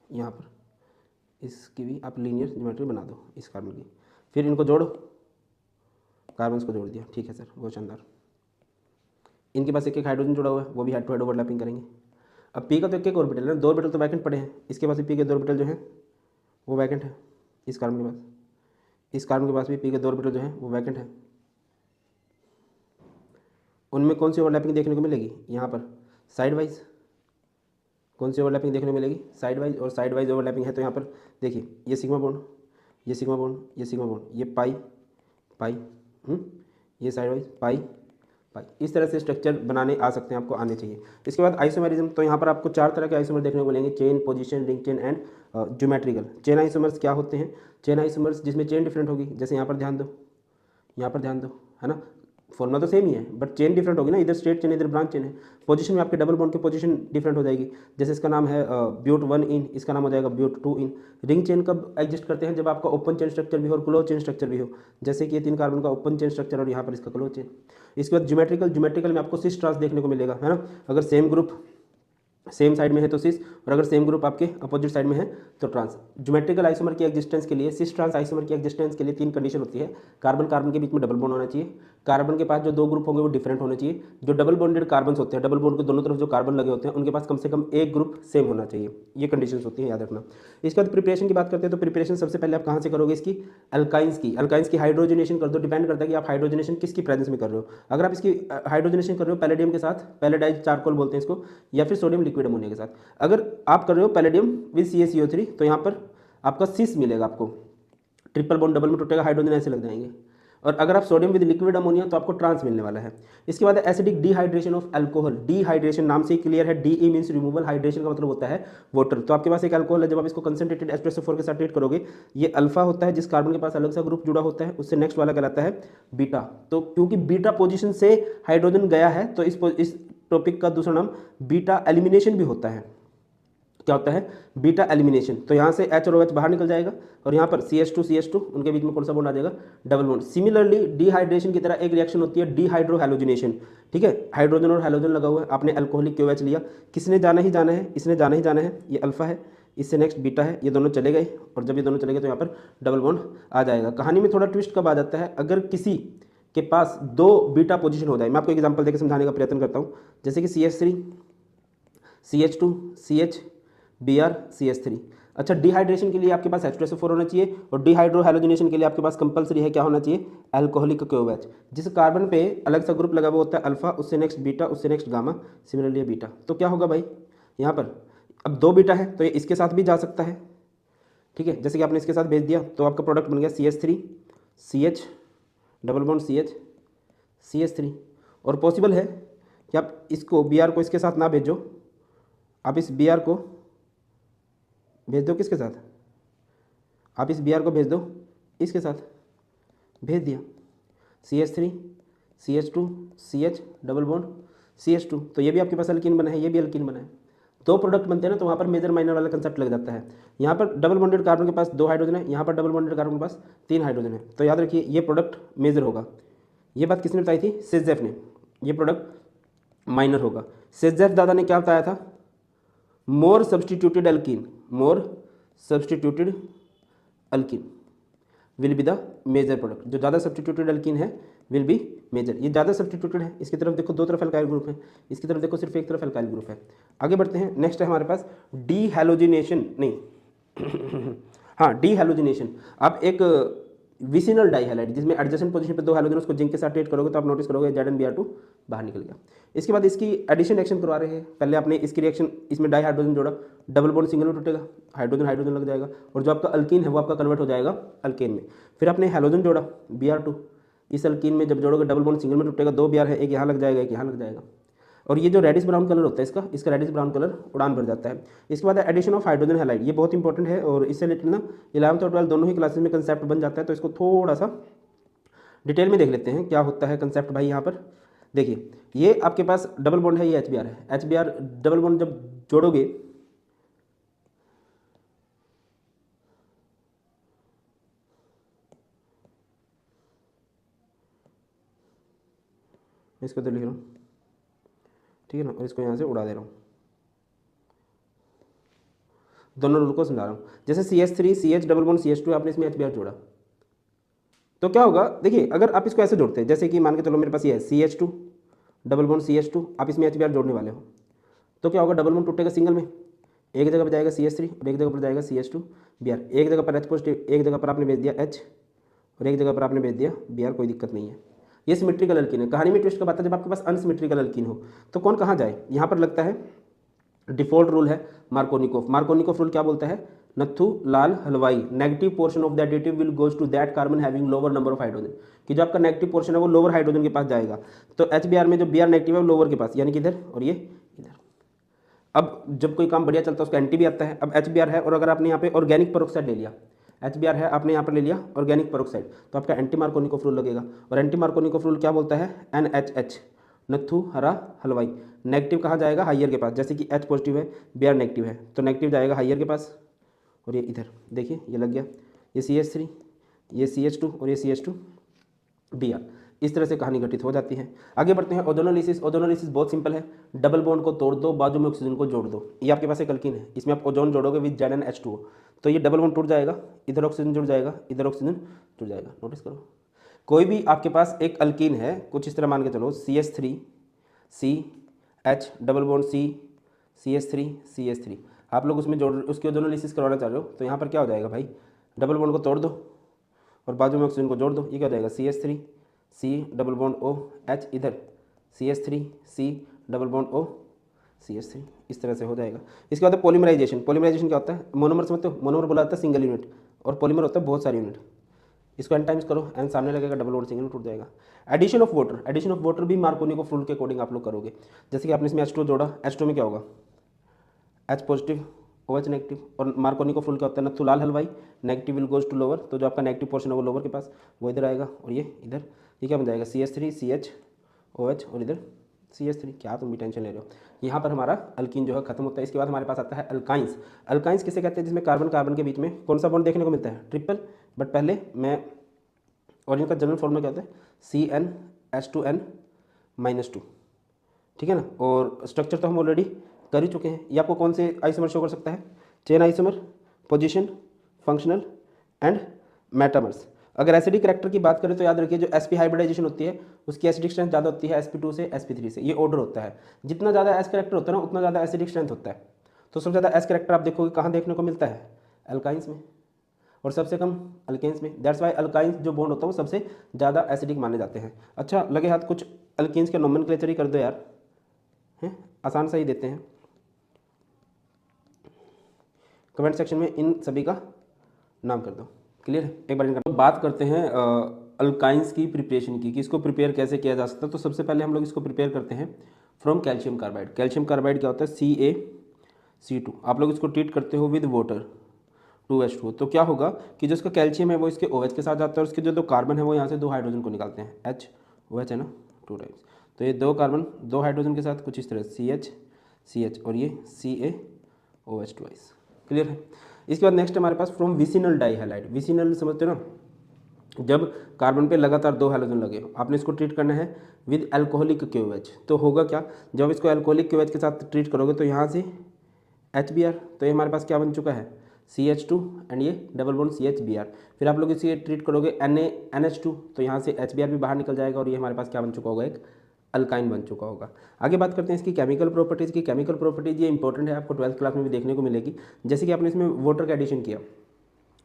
[SPEAKER 1] यहाँ पर इसकी भी आप लीनियर ज्योमेट्री बना दो इस कार्बन की, फिर इनको जोड़ो, कार्बन को जोड़ दिया, ठीक है सर, बहुत शानदार। इनके पास एक एक हाइड्रोजन जुड़ा हुआ है, वो भी हेड टू हेड ओवरलैपिंग करेंगे। अब पी का तो एक एक ऑर्बिटल है ना, 2 ऑर्बिटल तो वैकेंट पड़े हैं, इसके पास भी पी के 2 ऑर्बिटल जो है वो वैकेंट है, इस कार्बन के पास, इस कार्बन के पास भी पी के 2 ऑर्बिटल जो है वो वैकेंट है। उनमें कौन सी ओवरलैपिंग देखने को मिलेगी, यहाँ पर साइड वाइज। कौन सी ओवरलैपिंग देखने को मिलेगी, साइड वाइज। और साइड वाइज ओवरलैपिंग है तो यहाँ पर देखिए ये सिग्मा बॉन्ड, ये सिग्मा बॉन्ड, ये सिग्मा बॉन्ड, ये पाई पाई, ये साइड वाइज पाई पाई। इस तरह से स्ट्रक्चर बनाने आ सकते हैं, आपको आने चाहिए। इसके बाद आइसोमेरिज्म, तो यहाँ पर आपको 4 तरह के आइसोमर देखने को मिलेंगे, chain, position, ring chain and geometrical. Chain isomers क्या होते हैं, चेन आइसोमर्स जिसमें चेन डिफरेंट होगी, जैसे यहाँ पर ध्यान दो, यहाँ पर ध्यान दो, है ना, फॉर्मूला तो सेम ही है बट चेन डिफरेंट होगी ना, इधर स्ट्रेट चेन इधर ब्रांच चेन है। पोजीशन में आपके डबल बॉन्ड की पोजीशन डिफरेंट हो जाएगी, जैसे इसका नाम है ब्यूट 1 इन, इसका नाम हो जाएगा ब्यूट 2 इन। रिंग चेन कब एग्जिस्ट करते हैं, जब आपका ओपन चेन स्ट्रक्चर भी हो और क्लोज चेन स्ट्रक्चर भी हो, जैसे कि ये 3 कार्बन का ओपन चेन स्ट्रक्चर और यहाँ पर इसका क्लोज चेन। इसके बाद ज्योमेट्रिकल में आपको सिस ट्रांस देखने को मिलेगा, है ना, अगर सेम ग्रुप सेम साइड में है तो सिस, और अगर सेम ग्रुप आपके अपोजिट साइड में है तो ट्रांस। ज्योमेट्रिकल आइसोमर की एग्जिस्टेंस के लिए, सिस ट्रांस आइसोमर की एग्जिस्टेंस के लिए 3 कंडीशन होती है। कार्बन कार्बन के बीच में डबल बॉन्ड होना चाहिए, कार्बन के पास जो 2 ग्रुप होंगे वो डिफरेंट होने चाहिए, जो डबल बॉन्डेड कार्बन होते हैं, डबल बॉन्ड के दोनों तरफ जो कार्बन लगे होते हैं उनके पास कम से कम एक ग्रुप सेम होना चाहिए। ये कंडीशंस होती हैं, याद रखना। इसके बाद प्रिपरेशन की बात करते हैं, तो प्रिपरेशन सबसे पहले आप कहाँ से करोगे, इसकी अल्काइंस की हाइड्रोजनेशन कर दो। डिपेंड करता है कि आप हाइड्रोजनेशन किसकी प्रेजेंस में कर रहे हो। अगर आप इसकी हाइड्रोजनेशन कर रहे हो पैलेडियम के साथ, पैलेडाइज चारकोल बोलते हैं इसको, या फिर सोडियम लिक्विड अमोनिया के साथ, अगर आप कर रहे हो पैलेडियम विद CaCO3 तो यहाँ पर आपका सिस मिलेगा, आपको ट्रिपल बॉन्ड डबल में टूटेगा, हाइड्रोजन ऐसे लग जाएंगे। और अगर आप सोडियम विद लिक्विड अमोनिया तो आपको ट्रांस मिलने वाला है। इसके बाद acidic dehydration of alcohol. Dehydration नाम से ही क्लियर है, DE मींस रिमूवल, हाइड्रेशन का मतलब होता है वाटर। तो आपके पास एक अल्कोहल है, जब आप इसको कंसंट्रेटेड H2SO4 के साथ ट्रीट करोगे, ये अल्फा होता है, जिस कार्बन के पास अलग सा ग्रुप जुड़ा होता है, उससे नेक्स्ट वाला कहलाता है बीटा। तो क्योंकि बीटा पोजिशन से हाइड्रोजन गया है तो इस टॉपिक का दूसरा नाम बीटा एलिमिनेशन भी होता है। क्या होता है, बीटा एलिमिनेशन। तो यहाँ से H और OH बाहर निकल जाएगा और यहाँ पर CH2 उनके बीच में कौन सा बॉन्ड आ जाएगा, डबल बॉन्ड। सिमिलरली डिहाइड्रेशन की तरह एक रिएक्शन होती है डिहाइड्रोहैलोजिनेशन, ठीक है, हाइड्रोजन और हैलोजन लगा हुआ है, आपने अल्कोहलिक KOH लिया, किसने जाना ही जाना है, इसने जाना ही जाना है, ये अल्फा है, इससे नेक्स्ट बीटा है, ये दोनों चले गए, और जब ये दोनों चले गए तो यहाँ पर डबल बॉन्ड आ जाएगा। कहानी में थोड़ा ट्विस्ट कब आ जाता है, अगर किसी के पास 2 बीटा पोजिशन हो जाए। मैं आपको एग्जाम्पल देकर समझाने का प्रयत्न करता हूँ, जैसे कि CH3 CH2 CH Br CH3। अच्छा, डिहाइड्रेशन के लिए आपके पास H2SO4 होना चाहिए, और डिहाइड्रोहैलोजिनेशन के लिए आपके पास कंपलसरी है, क्या होना चाहिए, अल्कोहलिक KOH। जिस कार्बन पे अलग सा ग्रुप लगा हुआ होता है अल्फा, उससे नेक्स्ट बीटा, उससे नेक्स्ट गामा, सिमिलरली बीटा। तो क्या होगा भाई, यहाँ पर अब 2 बीटा है तो ये इसके साथ भी जा सकता है, ठीक है, जैसे कि आपने इसके साथ भेज दिया तो आपका प्रोडक्ट बन गया CH3 CH double bond CH CH3। और पॉसिबल है कि आप इसको Br को इसके साथ ना भेजो, आप इस Br को भेज दो किसके साथ, आप इस Br को भेज दो इसके साथ, भेज दिया CH3 CH2 CH double bond CH2। तो ये भी आपके पास अल्कीन बना है, ये भी अल्कीन बना है। 2 प्रोडक्ट बनते हैं ना, तो वहाँ पर मेजर माइनर वाला कंसेप्ट लग जाता है। यहाँ पर डबल बॉन्डेड कार्बन के पास 2 हाइड्रोजन है, यहाँ पर डबल बॉन्डेड कार्बन के पास 3 हाइड्रोजन है। तो याद रखिए ये प्रोडक्ट मेजर होगा। ये बात किसने बताई थी, सेजेफ ने। ये प्रोडक्ट माइनर होगा। सेजेफ दादा ने क्या बताया था, more substituted alkene will be the major product. जो ज़्यादा सब्सटीट्यूटेड अल्कीन है विल बी मेजर। ये ज़्यादा सब्सटीट्यूटेड है, इसकी तरफ देखो 2 तरफ अल्काइल ग्रुप है, इसकी तरफ देखो सिर्फ एक तरफ अल्काइल ग्रुप है। आगे बढ़ते हैं, नेक्स्ट है हमारे पास डीहैलोजिनेशन, नहीं हाँ डीहैलोजिनेशन। आप एक विसिनल डाइहैलाइड जिसमें एडजेसेंट पोजीशन पे 2 हैलोजन, उसको जिंक के साथ ट्रीट करोगे तो आप नोटिस करोगे ZnBr2 बाहर निकल गया। इसके बाद इसकी एडिशन रिएक्शन करवा रहे हैं, पहले आपने इसकी रिएक्शन, इसमें डाई हाइड्रोजन जोड़ा, डबल बॉन्ड सिंगल में टूटेगा, हाइड्रोजन हाइड्रोजन लग जाएगा, और जो आपका अल्कीन है वो आपका कन्वर्ट हो जाएगा अल्केन में। फिर आपने हैलोजन जोड़ा Br2, इस अल्कीन में जब जोड़ोगे डबल बॉन्ड सिंगल में टूटेगा, 2 Br है, एक यहाँ लग जाएगा, एक यहाँ लग जाएगा। और ये जो रेडिश ब्राउन कलर होता है इसका रेडिश ब्राउन कलर उड़ान भर जाता है। इसके बाद एडिशन ऑफ हाइड्रोजन हैलाइड, ये बहुत इंपॉर्टेंट है और इससे रिलेटेड ना 11th और 12th दोनों ही क्लासेस में कंसेप्ट बन जाता है, तो इसको थोड़ा सा डिटेल में देख लेते हैं क्या होता है कंसेप्ट भाई। यहाँ पर देखिए, ये आपके पास डबल बॉन्ड है, ये HBr है। HBr डबल बॉन्ड जब जोड़ोगे इसको तो लिख रहा हूँ, ठीक है ना, और इसको यहाँ से उड़ा दे रहा हूँ, दोनों रूल को समझा रहा हूँ। जैसे CH3 CH double bond CH2 आपने इसमें HBr जोड़ा, तो क्या होगा, देखिए अगर आप इसको ऐसे जोड़ते हैं, जैसे कि मान के चलो मेरे पास ये है CH2 डबल बॉन्ड CH2, आप इसमें HBr जोड़ने वाले हो, तो क्या होगा, डबल बॉन्ड टूटेगा सिंगल में, एक जगह पर जाएगा CH3 और एक जगह पर जाएगा CH2Br, एक जगह पर H पॉजिटिव, एक जगह पर आपने भेज दिया H और एक जगह पर आपने भेज दिया Br, कोई दिक्कत नहीं है। ये सिमेट्रिकल अल्कीन है। कहानी में ट्विस्ट कब आता है, जब आपके पास अनसिमेट्रिकल अल्कीन हो, तो कौन कहाँ जाए, यहाँ पर लगता है डिफॉल्ट रूल है मार्कोनिकोफ। मार्कोनिकोफ रूल क्या बोलता है, नथु लाल हलवाई, negative portion of the additive will goes to that carbon having lower number of hydrogen, कि जो आपका नेगेटिव पोर्शन है वो लोअर हाइड्रोजन के पास जाएगा। तो HBr में जो Br नेगेटिव है वो लोअर के पास, यानी कि इधर और ये इधर। अब जब कोई काम बढ़िया चलता है उसका एंटी भी आता है। अब HBr है और अगर आपने यहाँ पे ऑर्गेनिक पेरोक्साइड ले लिया, HBr है आपने यहाँ पर ले लिया ऑर्गेनिक पेरोक्साइड, तो आपका एंटी मार्कोनिकोफ रूल लगेगा। और एंटी मार्कोनिकोफ रूल क्या बोलता है, NHH नथु हरा हलवाई, नेगेटिव कहाँ जाएगा, हाइयर के पास, जैसे कि H पॉजिटिव है Br नेगेटिव है, तो नेगेटिव जाएगा हाइयर के पास। और ये इधर देखिए ये लग गया, ये CH3, ये CH2 और ये CH2Br। इस तरह से कहानी घटित हो जाती है। आगे बढ़ते हैं ओजोनोलिसिस। ओजोनोलिसिस बहुत सिंपल है, डबल बॉन्ड को तोड़ दो, बाजू में ऑक्सीजन को जोड़ दो। ये आपके पास एक अल्कीन है, इसमें आप ओजोन जोड़ोगे विद ZnH2O, तो ये डबल बॉन्ड टूट जाएगा, इधर ऑक्सीजन जुड़ जाएगा, इधर ऑक्सीजन जुड़ जाएगा। नोटिस करो, कोई भी आपके पास एक अल्कीन है, कुछ इस तरह मान के चलो CH3 CH double bond CH3 CH3, आप लोग उसमें जोड़ उसकी ओजोनोलिसिस करवाना चाह रहे हो, तो यहाँ पर क्या हो जाएगा भाई, डबल बॉन्ड को तोड़ दो और बाजू में ऑक्सीजन को जोड़ दो, ये क्या हो जाएगा CH3 C double bond O H, इधर CH3 C double bond O CH3, इस तरह से हो जाएगा। इसके बाद पॉलीमराइजेशन। पॉलीमराइजेशन क्या होता है, मोनोमर समझते हो, मोनोमर बोला जाता है सिंगल यूनिट और पॉलीमर होता है बहुत सारी यूनिट। इसको एन टाइम्स करो, एन सामने लगेगा, डबल बॉन्ड सिंगल टूट जाएगा। Addition of water, addition of water भी मार्कोनिकोफ रूल के अकॉर्डिंग आप लोग करोगे। जैसे कि आपने इसमें H2 जोड़ा, H2 में क्या होगा, H पॉजिटिव OH नेगेटिव, और मार्कोनिकोफ रूल क्या होता है, नथु लाल हलवाई, negative will goes to lower, तो जो आपका नेगेटिव पोर्शन है वो लोअर के पास, वो इधर आएगा और ये इधर, ये क्या बन जाएगा CH3 CH OH और इधर CH3। क्या तुम भी टेंशन ले रहे हो, यहाँ पर हमारा अल्कीन जो है खत्म होता है। इसके बाद हमारे पास आता है अल्काइंस। अल्काइंस किसे कहते हैं, जिसमें कार्बन कार्बन के बीच में कौन सा बॉन्ड देखने को मिलता है, ट्रिपल। बट पहले मैं, और इनका जनरल फॉर्मूला क्या होता है, CnH2n-2, ठीक है ना। और स्ट्रक्चर तो हम ऑलरेडी कर ही चुके हैं। ये आपको कौन से आइसोमर शो कर सकता है, chain isomer, position, functional and metamers. अगर एसिडिक करैक्टर की बात करें तो याद रखिए, जो sp हाइब्रिडाइजेशन होती है उसकी एसिडिक स्ट्रेंथ ज़्यादा होती है sp2 से sp3 से, ये ऑर्डर होता है। जितना ज़्यादा s करैक्टर होता है ना उतना ज़्यादा एसिडिक स्ट्रेंथ होता है। तो सबसे ज़्यादा s करैक्टर आप देखोगे कहाँ देखने को मिलता है, अल्काइंस में, और सबसे कम अल्केन्स में। दैट्स वाई अल्काइंस जो बॉन्ड होता है वो सबसे ज़्यादा एसिडिक माने जाते हैं। अच्छा लगे हाथ कुछ अल्कीन्स के नोमेनक्लेचर ही कर दो यार, हैं आसान सा ही देते हैं, कमेंट सेक्शन में इन सभी का नाम कर दो। क्लियर है, एक बार तो बात करते हैं अल्काइंस की प्रिपरेशन की, कि इसको प्रिपेयर कैसे किया जा सकता है। तो सबसे पहले हम लोग इसको प्रिपेयर करते हैं from calcium carbide. Calcium carbide क्या होता है, CaC2। आप लोग इसको ट्रीट करते हो विद वाटर 2H2। तो क्या होगा कि जो इसका कैल्शियम है वो इसके OH के साथ जाता है, और इसके जो दो कार्बन है वो यहाँ से दो हाइड्रोजन को निकालते हैं, HOH है ना 2 टाइम्स। तो ये दो कार्बन दो हाइड्रोजन के साथ कुछ इस तरह CH और ये CaOH ट्वाइस। क्लियर है। इसके बाद नेक्स्ट हमारे पास फ्रॉम विसिनल डाइहैलाइड। विसिनल समझते हो ना, जब कार्बन पे लगातार दो हाइड्रोजन लगे, आपने इसको ट्रीट करना है विद अल्कोहलिक KOH। तो होगा क्या, जब इसको अल्कोहलिक KOH के साथ ट्रीट करोगे तो यहाँ से HBr, तो ये हमारे पास क्या बन चुका है CH2 एंड ये डबल बॉन्ड CHBr। फिर आप लोग इसे ट्रीट करोगे NaNH2, तो यहाँ से HBr भी बाहर निकल जाएगा और ये हमारे पास क्या बन चुका होगा, एक अल्काइन बन चुका होगा। आगे बात करते हैं इसकी केमिकल प्रॉपर्टीज़ की। केमिकल प्रॉपर्टीज़ ये इंपॉर्टेंट है, आपको 12th क्लास में भी देखने को मिलेगी। जैसे कि आपने इसमें वाटर का एडिशन किया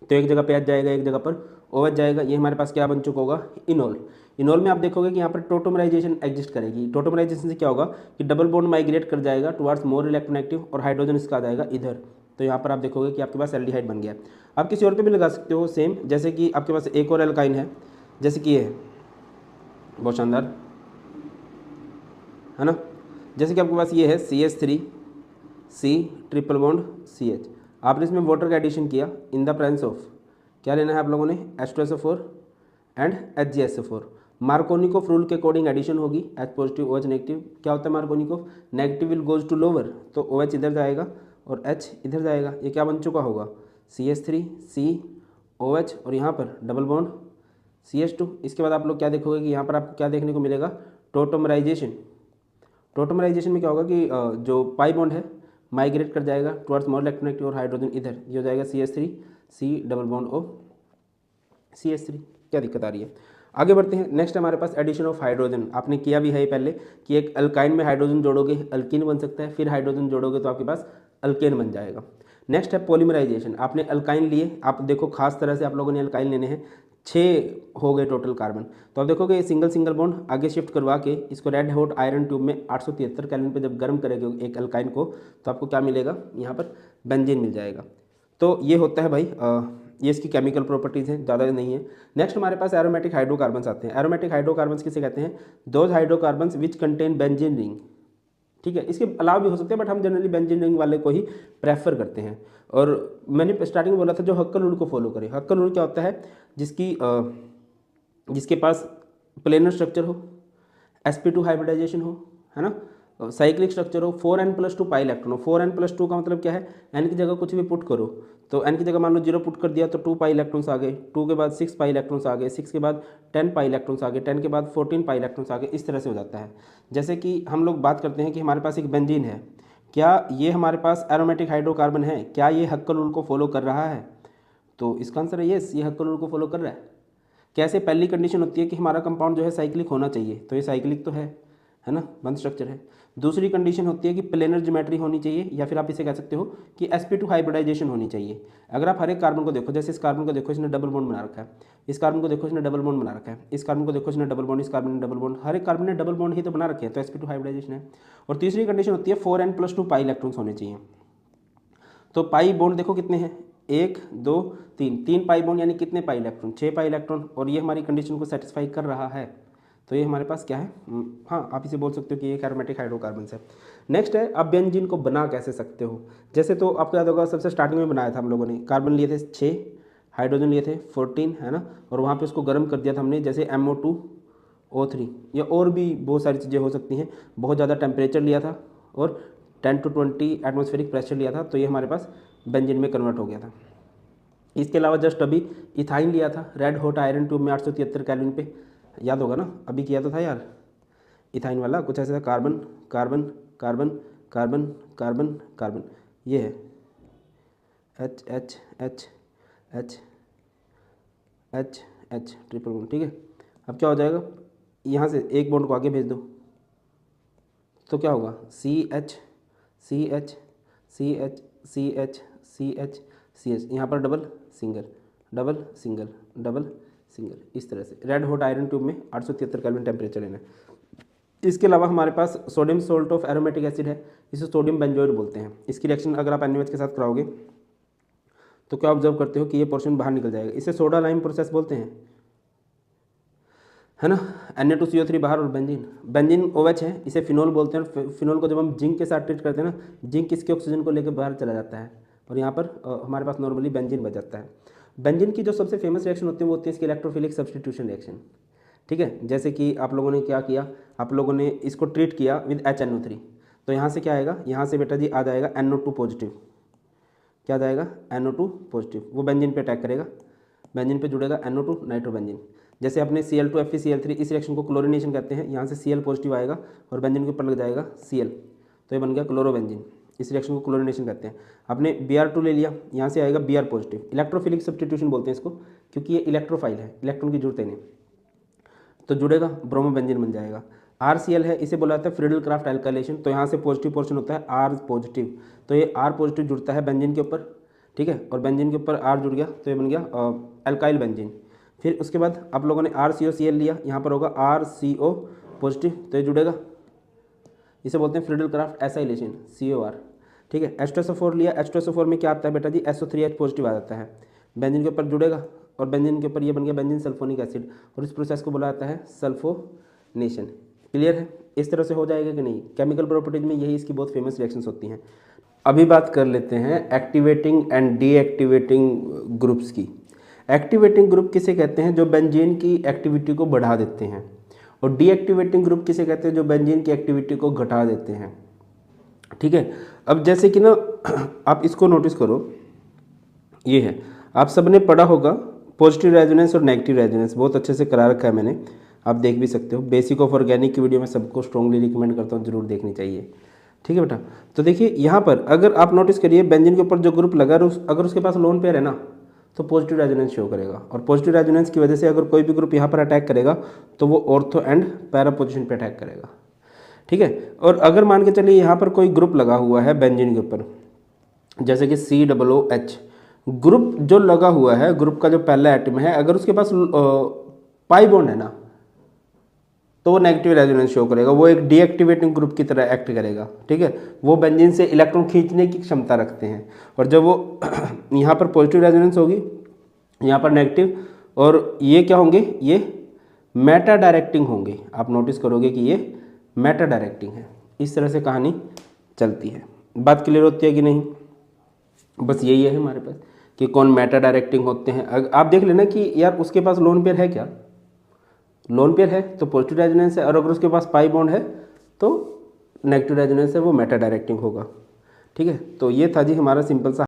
[SPEAKER 1] तो एक जगह पे H जाएगा, एक जगह पर OH जाएगा, ये हमारे पास क्या बन चुका होगा, इनोल। इनोल में आप देखोगे कि यहाँ पर टोटोमराइजेशन एग्जिस्ट करेगी। टोटोमराइजेशन से क्या होगा कि डबल बॉन्ड माइग्रेट कर जाएगा टुवर्ड्स मोर इलेक्ट्रोनेगेटिव और हाइड्रोजन इसका आ जाएगा इधर। तो यहाँ पर आप देखोगे कि आपके पास एल्डिहाइड बन गया। आप किसी और पे भी लगा सकते हो सेम, जैसे कि आपके पास एक और एल्काइन है, जैसे कि ये है, बहुत शानदार है ना, जैसे कि आपके पास ये है CH3 C triple bond CH, आपने इसमें वाटर का एडिशन किया इन द प्रेजेंस ऑफ, क्या लेना है आप लोगों ने, H2SO4 and HgSO4। Markovnikov rule के अकॉर्डिंग एडिशन होगी, H पॉजिटिव OH नेगेटिव, क्या होता है Markovnikov, negative will goes to lower, तो OH इधर जाएगा और H इधर जाएगा, ये क्या बन चुका होगा CH3 C OH और यहाँ पर डबल बॉन्ड CH2। इसके बाद आप लोग क्या देखोगे कि यहाँ पर आपको क्या देखने को मिलेगा, टोटोमराइजेशन। टोटोमराइजेशन में क्या होगा कि जो पाई बॉन्ड है माइग्रेट कर जाएगा टुवर्ड्स मोर इलेक्ट्रोनेगेटिव और हाइड्रोजन इधर, ये हो जाएगा CH3 C double bond O CH3। क्या दिक्कत आ रही है, आगे बढ़ते हैं। नेक्स्ट हमारे पास एडिशन ऑफ हाइड्रोजन, आपने किया भी है पहले कि एक अल्काइन में हाइड्रोजन जोड़ोगे अल्कीन बन सकता है, फिर हाइड्रोजन जोड़ोगे तो आपके पास अल्केन बन जाएगा। नेक्स्ट है पॉलीमराइजेशन, आपने अल्काइन लिए, आप देखो खास तरह से आप लोगों ने अल्काइन लेने हैं, 6 हो गए टोटल कार्बन, तो आप देखोगे सिंगल सिंगल बॉन्ड आगे शिफ्ट करवा के इसको रेड हॉट आयरन ट्यूब में 873 केल्विन पे जब गर्म करेंगे एक अल्काइन को, तो आपको क्या मिलेगा, यहाँ पर बेंजीन मिल जाएगा। तो ये होता है भाई ये इसकी केमिकल प्रॉपर्टीज़ हैं, ज़्यादा नहीं है। नेक्स्ट हमारे पास एरोमेटिक हाइड्रोकार्बन्स आते हैं। एरोमेटिक हाइड्रोकार्बन्स किसे कहते हैं, those hydrocarbons which contain benzene ring, ठीक है, इसके अलावा भी हो सकते हैं बट हम जनरली बेंजीन रिंग वाले को ही प्रेफर करते हैं। और मैंने स्टार्टिंग में बोला था जो हक्कल रूल को फॉलो करे, हक्कल रूल क्या होता है, जिसके पास प्लेनर स्ट्रक्चर हो, sp2 हाइब्रिडाइजेशन हो, है ना, साइक्लिक स्ट्रक्चर हो, 4n+2 पाई इलेक्ट्रॉन हो। 4n+2 का मतलब क्या है, n की जगह कुछ भी पुट करो, तो n की जगह मान लो 0 पुट कर दिया तो 2 पाई इलेक्ट्रॉन्स आ गए, 2 के बाद 6 पाई इलेक्ट्रॉन्स आ गए, 6 के बाद 10 पाई इलेक्ट्रॉन्स आ गए, 10 के बाद 14 पाई इलेक्ट्रॉन्स आ गए, इस तरह से हो जाता है। जैसे कि हम लोग बात करते हैं कि हमारे पास एक बेंजीन है, क्या ये हमारे पास एरोमेटिक हाइड्रोकार्बन है, क्या ये हक्कल रूल को फॉलो कर रहा है, तो इसका आंसर है येस, ये हक्कल रूल को फॉलो कर रहा है। कैसे, पहली कंडीशन होती है कि हमारा कंपाउंड जो है साइक्लिक होना चाहिए, तो ये साइक्लिक तो है ना, बंद स्ट्रक्चर है। दूसरी कंडीशन होती है कि प्लेनर ज्योमेट्री होनी चाहिए, या फिर आप इसे कह सकते हो कि sp2 हाइब्रिडाइजेशन होनी चाहिए। अगर आप हर एक कार्बन को देखो, जैसे इस कार्बन को देखो इसने डबल बॉन्ड बना रखा है, इस कार्बन को देखो इसने डबल बॉन्ड बना रखा है, इस कार्बन को देखो इसने डबल बॉन्ड, इस कार्बन ने डबल बॉन्ड, हर एक कार्बन ने डबल बॉन्ड ही तो बना रखे हैं, तो sp2 हाइब्रिडाइजेशन है। और तीसरी कंडीशन होती है 4n+2 पाई इलेक्ट्रॉन्स होने चाहिए। तो पाई बॉन्ड देखो कितने हैं, 1 2 3 पाई बॉन्ड यानी कितने पाई इलेक्ट्रॉन, 6 पाई इलेक्ट्रॉन, और ये हमारी कंडीशन को सेटिस्फाई कर रहा है, तो ये हमारे पास क्या है, हाँ आप इसे बोल सकते हो कि ये एरोमेटिक हाइड्रोकार्बन है। नेक्स्ट है, आप बेंजीन को बना कैसे सकते हो, जैसे तो आपको याद होगा सबसे स्टार्टिंग में बनाया था हम लोगों ने, कार्बन लिए थे 6, हाइड्रोजन लिए थे 14, है ना, और वहाँ पे उसको गर्म कर दिया था हमने, जैसे MO2O3 या और भी बहुत सारी चीज़ें हो सकती हैं, बहुत ज़्यादा टेम्परेचर लिया था और 10 to 20 एटमॉस्फेरिक प्रेशर लिया था, तो ये हमारे पास बेंजीन में कन्वर्ट हो गया था। इसके अलावा जस्ट अभी इथाइन लिया था रेड हॉट आयरन ट्यूब में 873 केल्विन पे, याद होगा ना, अभी किया तो था यार इथाइन वाला, कुछ ऐसा था, carbon carbon carbon carbon carbon carbon, ये है H H H H H H triple bond, ठीक है। अब क्या हो जाएगा, यहाँ से एक बॉन्ड को आगे भेज दो तो क्या होगा, CH CH CH CH CH CH, यहाँ पर double single double single double single, इस तरह से रेड हॉट आयरन ट्यूब में 873 केल्विन टेम्परेचर लेना है। इसके अलावा हमारे पास sodium salt of aromatic acid है, इसे सोडियम बेंजोइड बोलते हैं। इसकी रिएक्शन अगर आप NaOH के साथ कराओगे तो क्या ऑब्जर्व करते हो कि ये पोर्शन बाहर निकल जाएगा, इसे सोडा लाइम प्रोसेस बोलते हैं, है ना, Na2CO3 बाहर और बेंजीन OH है, इसे फिनोल बोलते हैं। फिनोल को जब हम जिंक के साथ ट्रीट करते हैं ना, जिंक इसके ऑक्सीजन को लेकर बाहर चला जाता है और यहाँ पर हमारे पास नॉर्मली बेंजीन बच जाता है। बेंजीन की जो सबसे फेमस रिएक्शन होती है वो होती है इसकी इलेक्ट्रोफिलिक सब्स्टिट्यूशन रिएक्शन, ठीक है। जैसे कि आप लोगों ने क्या किया, आप लोगों ने इसको ट्रीट किया विद HNO3, तो यहाँ से क्या आएगा, यहाँ से बेटा जी आ जाएगा NO2 पॉजिटिव, क्या जाएगा NO2 पॉजिटिव, वो बेंजीन पे अटैक करेगा, बेंजीन पे जुड़ेगा NO2 नाइट्रोबेंजीन। जैसे अपने Cl2FeCl3 इस रिएक्शन को क्लोरीनेशन कहते हैं, यहाँ से Cl पॉजिटिव आएगा और बेंजीन के ऊपर लग जाएगा Cl, तो ये बन गया क्लोरोबेंजीन, इस रिएक्शन को क्लोरीनेशन कहते हैं। आपने Br2 ले लिया, यहाँ से आएगा Br पॉजिटिव, इलेक्ट्रोफिलिक सब्स्टिट्यूशन बोलते हैं इसको, क्योंकि ये इलेक्ट्रोफाइल है, इलेक्ट्रॉन की जरूरत है नहीं, तो जुड़ेगा ब्रोमोबेंजीन बन जाएगा। RCl है, इसे बोला जाता है फ्रीडल क्राफ्ट एल्काइलेशन, तो यहाँ से पॉजिटिव पोर्शन होता है R पॉजिटिव, तो ये R पॉजिटिव जुड़ता है बेंजीन के ऊपर, ठीक है, और बेंजीन के ऊपर R जुड़ गया तो ये बन गया एल्काइल बेंजीन। फिर उसके बाद आप लोगों ने RCOCl लिया, यहाँ पर होगा RCO पॉजिटिव, तो ये जुड़ेगा, इसे बोलते हैं फ्रीडल क्राफ्ट एसाइलेशन COR, ठीक है। H2SO4 लिया, H2SO4 में क्या आता है बेटा जी, SO3H पॉजिटिव आ जाता है, बेंजीन के ऊपर जुड़ेगा और बेंजीन के ऊपर ये बन गया बेंजीन सल्फोनिक एसिड, और इस प्रोसेस को बोला जाता है सल्फोनेशन, क्लियर है? इस तरह से हो जाएगा कि नहीं? केमिकल प्रॉपर्टीज में यही इसकी बहुत फेमस रिएक्शंस होती हैं। अभी बात कर लेते हैं एक्टिवेटिंग एंड डीएक्टिवेटिंग ग्रुप्स की। एक्टिवेटिंग ग्रुप किसे कहते हैं? जो बेंजीन की एक्टिविटी को बढ़ा देते हैं। और डीएक्टिवेटिंग ग्रुप किसे कहते हैं? जो बेंजीन की एक्टिविटी को घटा देते हैं। ठीक है, अब जैसे कि ना आप इसको नोटिस करो, ये है, आप सबने पढ़ा होगा पॉजिटिव रेजोनेंस और नेगेटिव रेजोनेंस, बहुत अच्छे से करा रखा है मैंने, आप देख भी सकते हो। बेसिक ऑफ ऑर्गेनिक की वीडियो में सबको स्ट्रॉन्गली रिकमेंड करता हूँ, जरूर देखनी चाहिए। ठीक है बेटा, तो देखिए यहाँ पर अगर आप नोटिस करिए बेंजीन के ऊपर जो ग्रुप लगा अगर उसके पास लोन पेयर है ना तो पॉजिटिव रेजोनेंस शो करेगा, और पॉजिटिव रेजोनेंस की वजह से अगर कोई भी ग्रुप यहाँ पर अटैक करेगा तो वो ऑर्थो एंड पैरा पोजिशन पर अटैक करेगा। ठीक है, और अगर मान के चलिए यहाँ पर कोई ग्रुप लगा हुआ है बेंजीन के ऊपर, जैसे कि COOH ग्रुप जो लगा हुआ है, ग्रुप का जो पहला एटम है, अगर उसके पास पाई बॉन्ड है ना तो वो नेगेटिव रेजोनेंस शो करेगा, वो एक डीएक्टिवेटिंग ग्रुप की तरह एक्ट करेगा। ठीक है, वो बेंजीन से इलेक्ट्रॉन खींचने की क्षमता रखते हैं। और जब वो यहाँ पर पॉजिटिव रेजोनेंस होगी, यहाँ पर नेगेटिव, और ये क्या होंगे? ये मेटा डायरेक्टिंग होंगे। आप नोटिस करोगे कि ये मेटा डायरेक्टिंग है। इस तरह से कहानी चलती है। बात क्लियर होती है कि नहीं? बस यही है हमारे पास कि कौन मेटा डायरेक्टिंग होते हैं। आप देख लेना कि यार उसके पास लोन पेयर है क्या? लोन पेयर है तो पॉजिटिव रेजोनेंस है, और अगर उसके पास पाई बॉन्ड है तो नेगेटिव रेजोनेंस है, वो मेटा डायरेक्टिंग होगा। ठीक है, तो ये था जी हमारा सिंपल सा